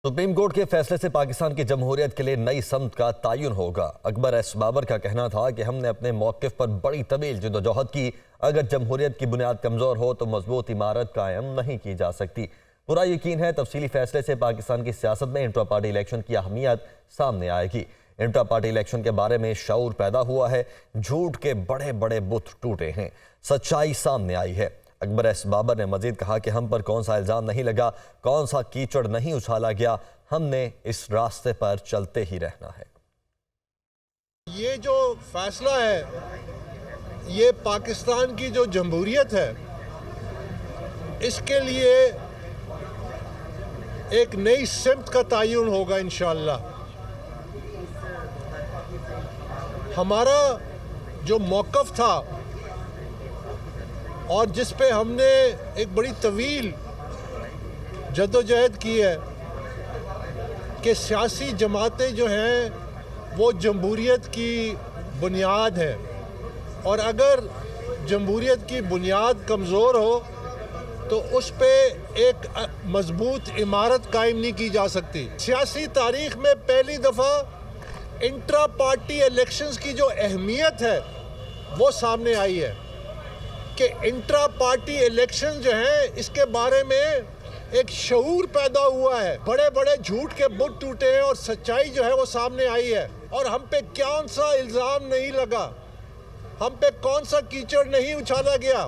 Supreme court کے فیصلے سے پاکستان کی جمہوریت کے لیے نئی سمت کا تعین ہوگا۔ اکبر ایس بابر کا کہنا تھا کہ ہم نے اپنے موقف پر بڑی طویل جدوجہد کی، اگر جمہوریت کی بنیاد کمزور ہو تو مضبوط عمارت قائم نہیں کی جا سکتی۔ پورا یقین ہے تفصیلی فیصلے سے پاکستان کی سیاست میں انٹرا پارٹی الیکشن کی اہمیت سامنے آئے گی۔ انٹرا پارٹی الیکشن کے بارے میں شعور پیدا ہوا ہے، جھوٹ کے بڑے بڑے بت ٹوٹے ہیں، سچائی سامنے آئی ہے۔ اکبر ایس بابر نے مزید کہا کہ ہم پر کون سا الزام نہیں لگا، کون سا کیچڑ نہیں اچھالا گیا، ہم نے اس راستے پر چلتے ہی رہنا ہے۔ یہ جو فیصلہ ہے یہ پاکستان کی جو جمہوریت ہے اس کے لیے ایک نئی سمت کا تعین ہوگا انشاءاللہ۔ ہمارا جو موقف تھا اور جس پہ ہم نے ایک بڑی طویل جدوجہد کی ہے کہ سیاسی جماعتیں جو ہیں وہ جمہوریت کی بنیاد ہے، اور اگر جمہوریت کی بنیاد کمزور ہو تو اس پہ ایک مضبوط عمارت قائم نہیں کی جا سکتی۔ سیاسی تاریخ میں پہلی دفعہ انٹرا پارٹی الیکشنز کی جو اہمیت ہے وہ سامنے آئی ہے کہ انٹرا پارٹی الیکشن جو ہیں اس کے بارے میں ایک شعور پیدا ہوا ہے، بڑے بڑے جھوٹ کے بت ٹوٹے ہیں اور سچائی جو ہے وہ سامنے آئی ہے، اور ہم پہ کون سا الزام نہیں لگا، ہم پہ کون سا کیچڑ نہیں اچھالا گیا۔